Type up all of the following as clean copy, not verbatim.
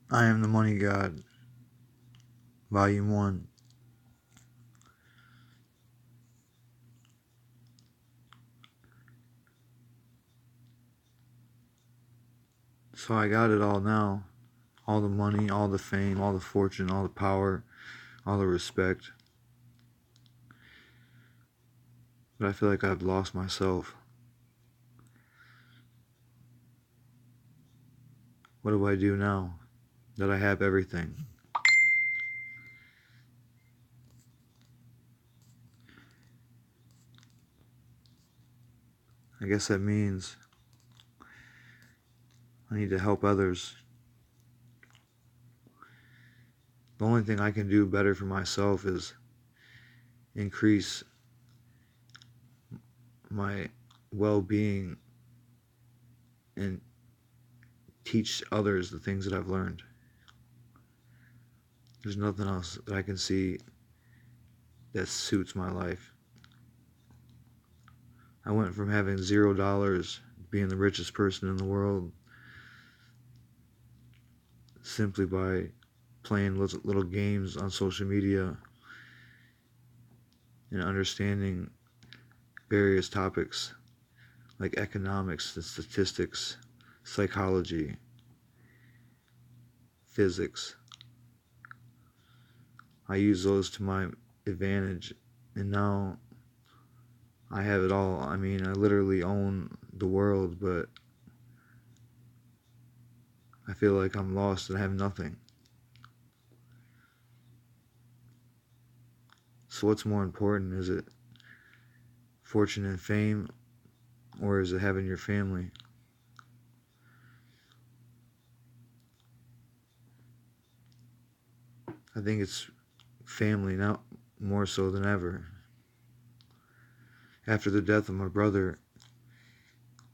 I Am the Moneygod, Volume 1. So I got it all now. All the money, all the fame, all the fortune, all the power, all the respect. But I feel like I've lost myself. What do I do now that I have everything? I guess that means I need to help others. The only thing I can do better for myself is increase my well-being and teach others the things that I've learned. There's nothing else that I can see that suits my life. I went from having $0, being the richest person in the world, simply by playing little games on social media and understanding various topics like economics and statistics, psychology, physics. I use those to my advantage, and now I have it all. I mean, I literally own the world, but I feel like I'm lost and I have nothing. So what's more important? Is it fortune and fame, or is it having your family? I think it's family now more so than ever. After the death of my brother,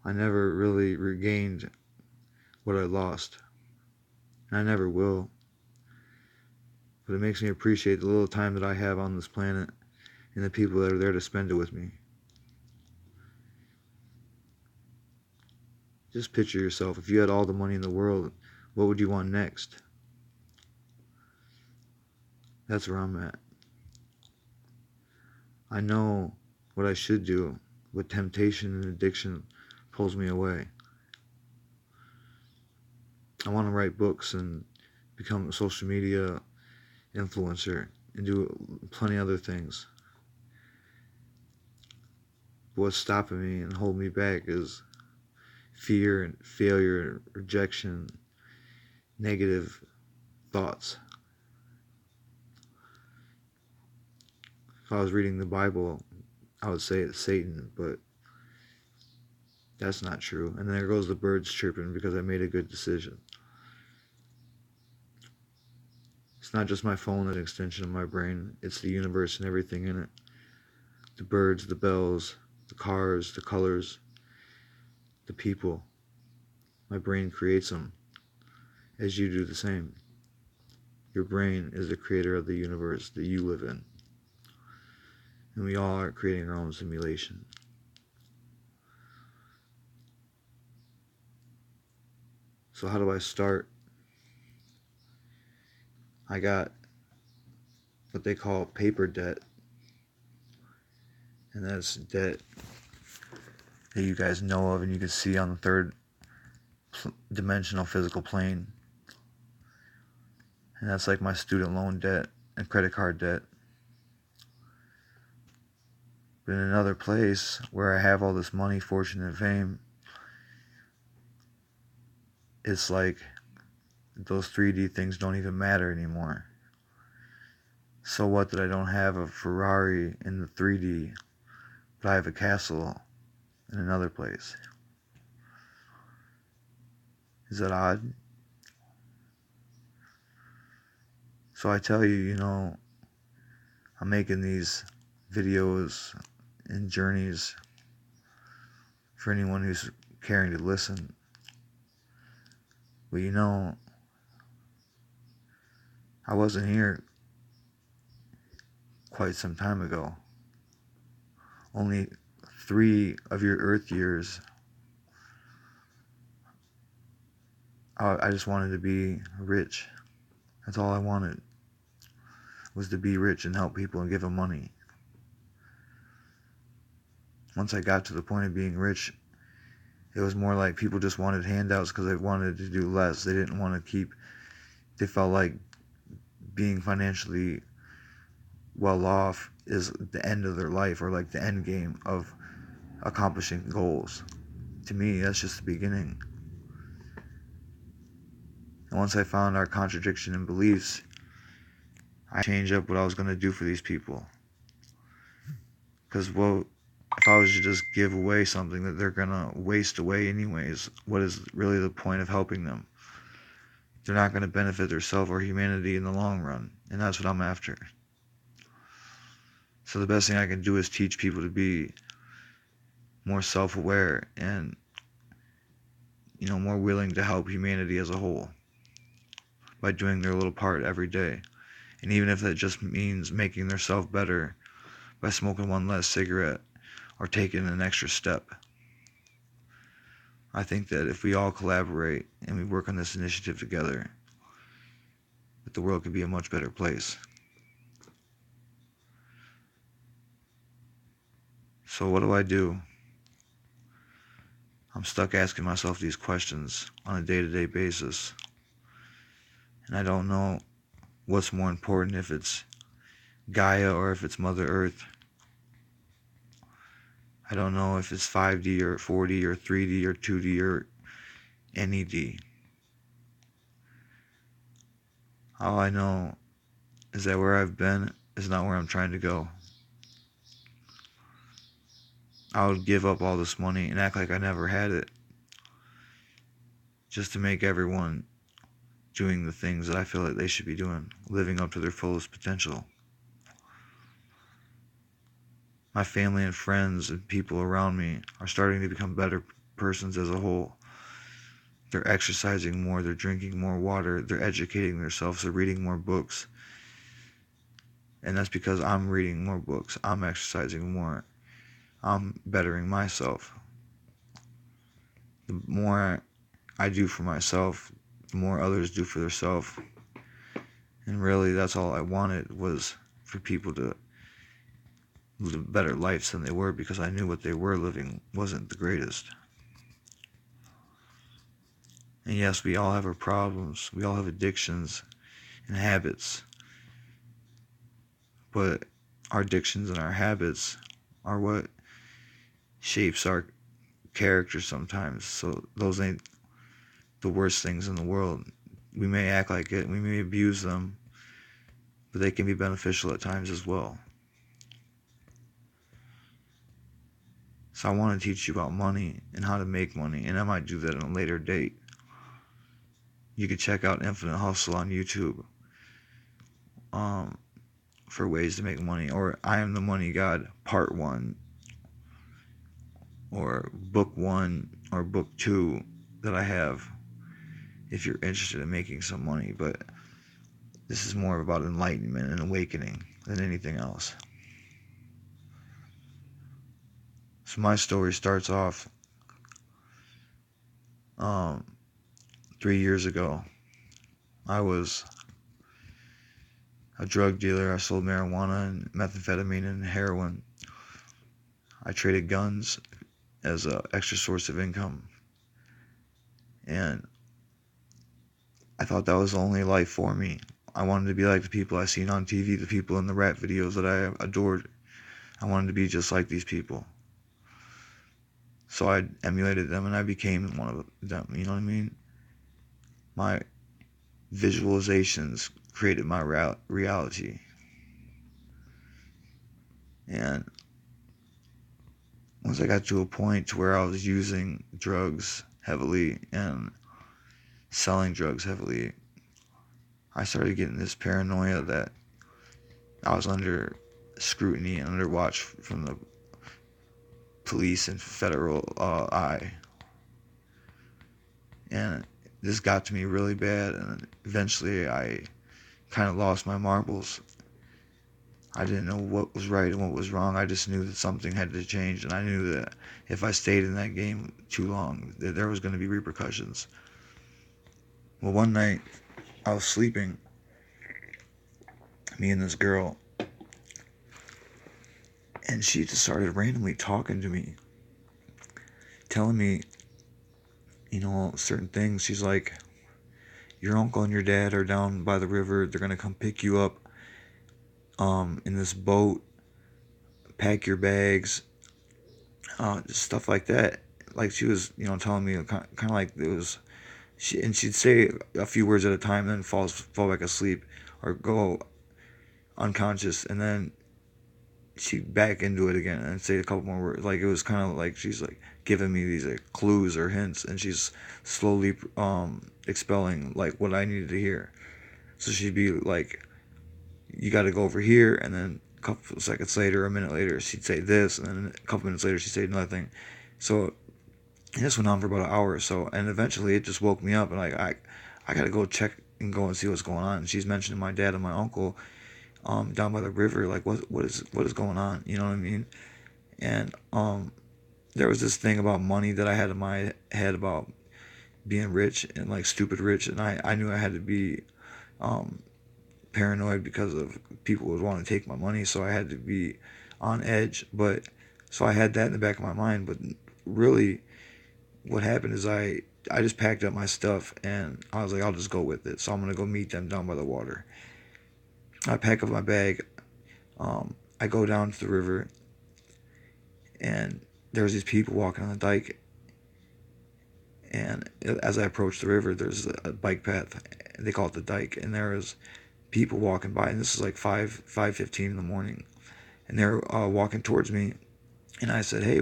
I never really regained what I lost. And I never will. But it makes me appreciate the little time that I have on this planet and the people that are there to spend it with me. Just picture yourself, if you had all the money in the world, what would you want next? That's where I'm at. I know what I should do, but temptation and addiction pulls me away. I want to write books and become a social media influencer and do plenty of other things. But what's stopping me and holding me back is fear and failure, rejection, negative thoughts. If I was reading the Bible, I would say it's Satan, but that's not true. And there goes the birds chirping because I made a good decision. It's not just my phone, an extension of my brain. It's the universe and everything in it. The birds, the bells, the cars, the colors, the people. My brain creates them, as you do the same. Your brain is the creator of the universe that you live in. And we all are creating our own simulation. So how do I start? I got what they call paper debt. And that's debt that you guys know of and you can see on the third dimensional physical plane. And that's like my student loan debt and credit card debt. But in another place where I have all this money, fortune, and fame, it's like those 3D things don't even matter anymore. So what that I don't have a Ferrari in the 3D, but I have a castle in another place? Is that odd? So I tell you, I'm making these videos and journeys for anyone who's caring to listen. But I wasn't here quite some time ago. Only 3 of your Earth years I just wanted to be rich. That's all I wanted, was to be rich and help people and give them money. Once I got to the point of being rich, it was more like people just wanted handouts because they wanted to do less. They didn't want to keep, they felt like being financially well off is the end of their life, or like the end game of accomplishing goals. To me, that's just the beginning. And once I found our contradiction in beliefs, I changed up what I was going to do for these people. Because, well, if I was to just give away something that they're going to waste away anyways, what is really the point of helping them? They're not going to benefit themselves or humanity in the long run. And that's what I'm after. So the best thing I can do is teach people to be more self-aware and, more willing to help humanity as a whole by doing their little part every day. And even if that just means making themselves better by smoking one less cigarette or taking an extra step. I think that if we all collaborate and we work on this initiative together, that the world could be a much better place. So what do? I'm stuck asking myself these questions on a day-to-day basis. And I don't know what's more important, if it's Gaia or if it's Mother Earth. I don't know if it's 5D or 4D or 3D or 2D or NED. All I know is that where I've been is not where I'm trying to go. I would give up all this money and act like I never had it, just to make everyone doing the things that I feel like they should be doing, living up to their fullest potential. My family and friends and people around me are starting to become better persons as a whole. They're exercising more, they're drinking more water, they're educating themselves, they're reading more books. And that's because I'm reading more books, I'm exercising more, I'm bettering myself. The more I do for myself, the more others do for themselves. And really, that's all I wanted, was for people to live better lives than they were, because I knew what they were living wasn't the greatest. And yes, we all have our problems, we all have addictions and habits, but our addictions and our habits are what shapes our character sometimes. So those ain't the worst things in the world. We may act like it, we may abuse them, but they can be beneficial at times as well. So I want to teach you about money and how to make money, and I might do that on a later date. You could check out Infinite Hustle on YouTube for ways to make money, or I Am The Moneygod Part 1, or Book 1 or Book 2 that I have, if you're interested in making some money. But this is more about enlightenment and awakening than anything else. So my story starts off 3 years ago. I was a drug dealer. I sold marijuana and methamphetamine and heroin. I traded guns as an extra source of income. And I thought that was the only life for me. I wanted to be like the people I seen on TV, the people in the rap videos that I adored. I wanted to be just like these people. So I emulated them and I became one of them, you know what I mean? My visualizations created my reality. And once I got to a point to where I was using drugs heavily and selling drugs heavily, I started getting this paranoia that I was under scrutiny and under watch from the police and federal eye. And this got to me really bad, and eventually I kind of lost my marbles. I didn't know what was right and what was wrong. I just knew that something had to change, and I knew that if I stayed in that game too long, that there was going to be repercussions. Well, one night I was sleeping, me and this girl, and she just started randomly talking to me, telling me, certain things. She's like, your uncle and your dad are down by the river. They're gonna come pick you up, in this boat. Pack your bags, just stuff like that. Like she was, telling me kind of like it was. She'd say a few words at a time, then fall back asleep or go unconscious, and then she'd back into it again and say a couple more words. Like it was kind of like she's like giving me these like clues or hints, and she's slowly expelling like what I needed to hear. So she'd be like, "You got to go over here," and then a couple seconds later, a minute later, she'd say this, and then a couple minutes later, she'd say another thing. So this went on for about an hour or so, and eventually it just woke me up, and I got to go check and go and see what's going on. And she's mentioning my dad and my uncle, down by the river. Like what is going on? You know what I mean? And there was this thing about money that I had in my head about being rich and like stupid rich, and I knew I had to be um, paranoid because of people would want to take my money, so I had to be on edge. But so I had that in the back of my mind. But really, what happened is I just packed up my stuff and I was like, I'll just go with it. So I'm gonna go meet them down by the water. I pack up my bag. I go down to the river, and there's these people walking on the dike. And as I approach the river, there's a bike path. They call it the dike, and there is people walking by. And this is like 5:15 in the morning, and they're walking towards me. And I said, "Hey,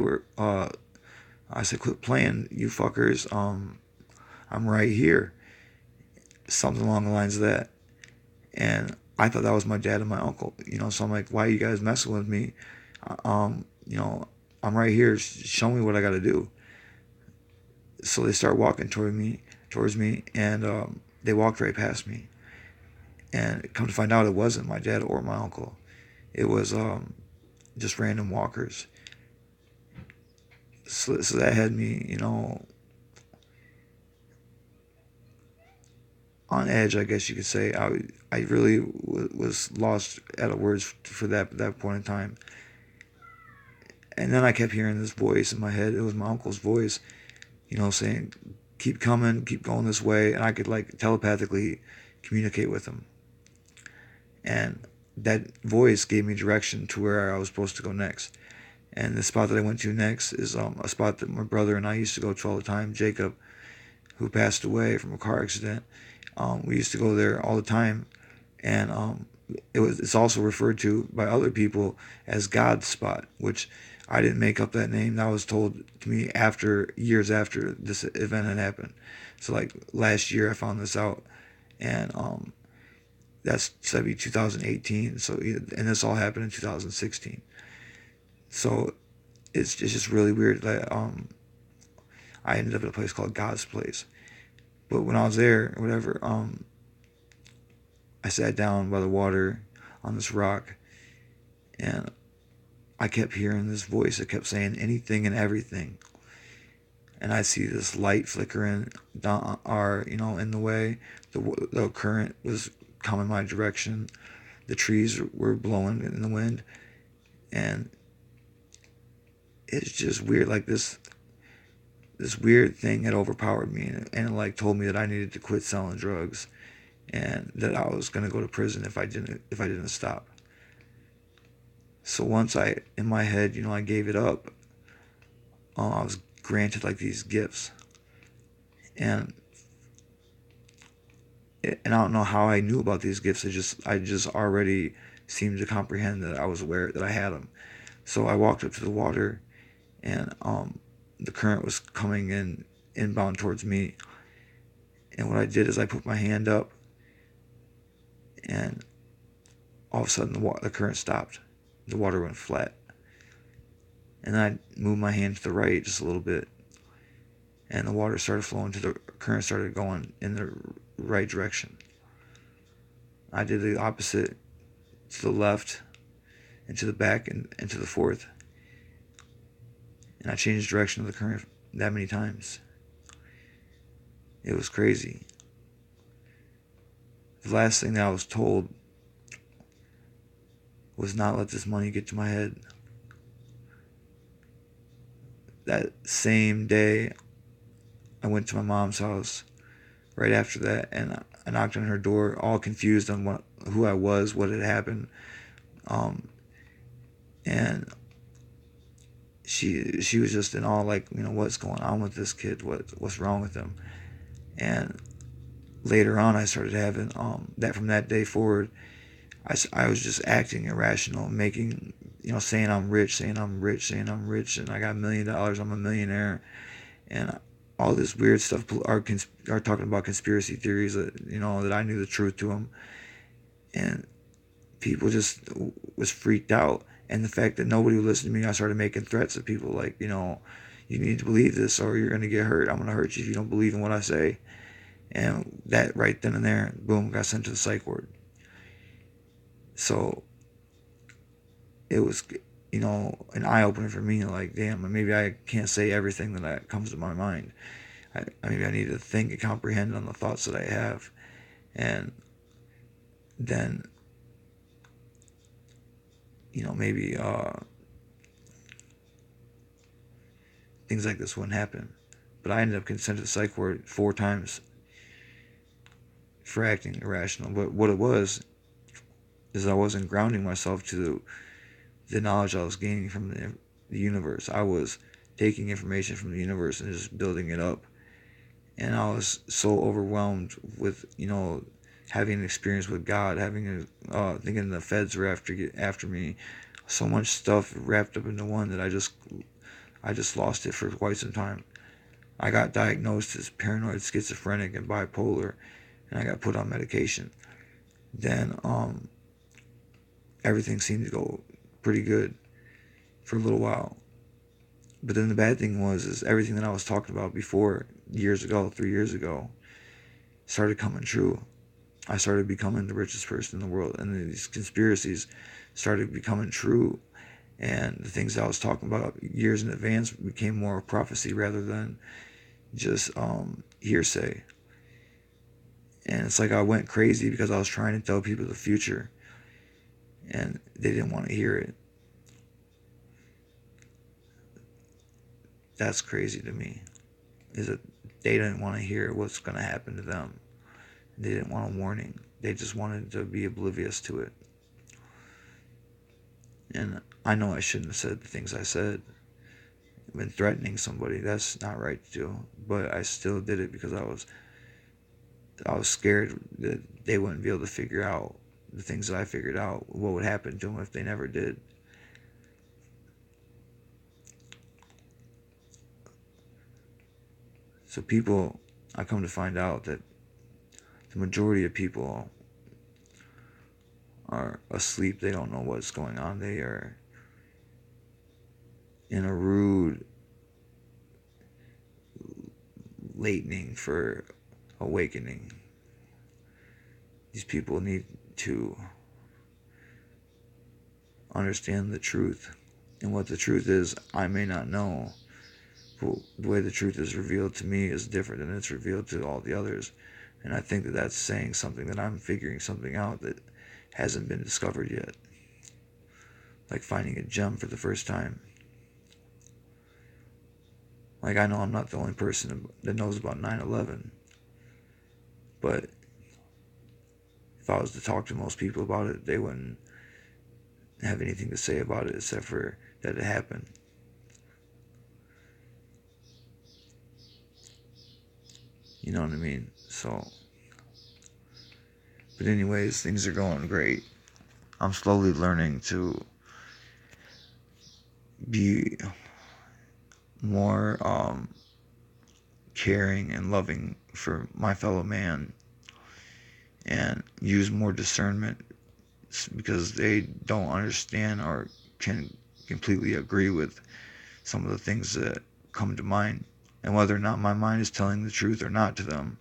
I said, quit playing, you fuckers. I'm right here." Something along the lines of that. And I thought that was my dad and my uncle. So I'm like, "Why are you guys messing with me? Um, you know, I'm right here. Show me what I got to do." So they start walking towards me, and they walked right past me. And come to find out, it wasn't my dad or my uncle. It was just random walkers. So that had me, on edge, I guess you could say. I really was lost out of words for that point in time. And then I kept hearing this voice in my head. It was my uncle's voice, saying, "Keep coming, keep going this way." And I could like telepathically communicate with him. And that voice gave me direction to where I was supposed to go next. And the spot that I went to next is a spot that my brother and I used to go to all the time. Jacob, who passed away from a car accident, we used to go there all the time. And it's also referred to by other people as God's spot, which I didn't make up that name. That was told to me years after this event had happened. So like last year I found this out, and that's said to be 2018. So and this all happened in 2016. So it's just really weird that I ended up at a place called God's Place. But when I was there, or whatever, I sat down by the water on this rock, and I kept hearing this voice that kept saying anything and everything. And I see this light flickering down, in the way. The current was coming my direction. The trees were blowing in the wind, and it's just weird. Like this weird thing had overpowered me, and it like told me that I needed to quit selling drugs, and that I was gonna go to prison if I didn't stop. So once in my head, I gave it up. I was granted like these gifts, and I don't know how I knew about these gifts. I just already seemed to comprehend that I was aware that I had them. So I walked up to the water, and the current was coming inbound towards me. And what I did is I put my hand up, and all of a sudden the current stopped. The water went flat. And I moved my hand to the right just a little bit, and the water started flowing the current started going in the right direction. I did the opposite, to the left, and to the back, and to the fourth. And I changed the direction of the current that many times. It was crazy. the last thing that I was told was not let this money get to my head. That same day, I went to my mom's house right after that, and I knocked on her door, all confused on who I was, what had happened, and she was just in awe, like, what's going on with this kid? What's wrong with him? And later on, I started having that from that day forward. I was just acting irrational, making, saying I'm rich, saying I'm rich, saying I'm rich, and I got $1 million, I'm a millionaire, and all this weird stuff are talking about conspiracy theories that, that I knew the truth to them, and people just was freaked out. And the fact that nobody would listen to me, I started making threats to people like, you need to believe this or you're going to get hurt. I'm going to hurt you if you don't believe in what I say. And that right then and there, boom, got sent to the psych ward. So it was, an eye-opener for me, like, damn, maybe I can't say everything that comes to my mind. Maybe I need to think and comprehend on the thoughts that I have. And then, maybe things like this wouldn't happen. But I ended up getting sent to the psych ward 4 times for acting irrational. But what it was is I wasn't grounding myself to the knowledge I was gaining from the universe. I was taking information from the universe and just building it up. And I was so overwhelmed with, having an experience with God, thinking the feds were after me. So much stuff wrapped up into one that I just lost it for quite some time. I got diagnosed as paranoid schizophrenic and bipolar, and I got put on medication. Then everything seemed to go pretty good for a little while. But then the bad thing is everything that I was talking about before, 3 years ago, started coming true. I started becoming the richest person in the world, and these conspiracies started becoming true. And the things that I was talking about years in advance became more of prophecy rather than just hearsay. And it's like I went crazy because I was trying to tell people the future, and they didn't want to hear it. That's crazy to me, is that they didn't want to hear what's going to happen to them. They didn't want a warning. They just wanted to be oblivious to it. And I know I shouldn't have said the things I said. I've been threatening somebody. That's not right to do. But I still did it because I was scared that they wouldn't be able to figure out the things that I figured out, what would happen to them if they never did. So I come to find out that the majority of people are asleep. They don't know what's going on. They are in a rude latening for awakening. These people need to understand the truth. And what the truth is, I may not know. But the way the truth is revealed to me is different than it's revealed to all the others. And I think that that's saying something, that I'm figuring something out that hasn't been discovered yet. Like finding a gem for the first time. Like, I know I'm not the only person that knows about 9/11. But if I was to talk to most people about it, they wouldn't have anything to say about it except for that it happened. You know what I mean? So, but anyways, things are going great. I'm slowly learning to be more caring and loving for my fellow man, and use more discernment, because they don't understand or can completely agree with some of the things that come to mind. And whether or not my mind is telling the truth or not to them,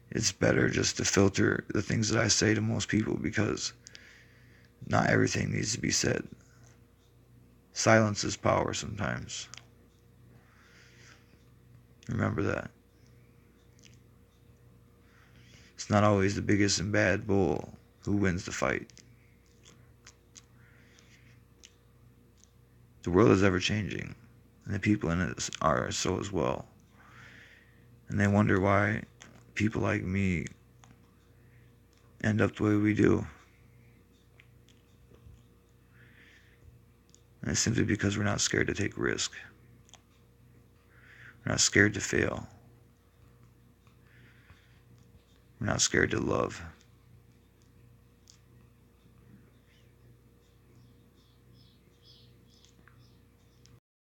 it's better just to filter the things that I say to most people, because not everything needs to be said. Silence is power sometimes. Remember that. It's not always the biggest and bad bull who wins the fight. The world is ever changing, and the people in it are so as well. And they wonder why people like me end up the way we do. And it's simply because we're not scared to take risk. We're not scared to fail. We're not scared to love.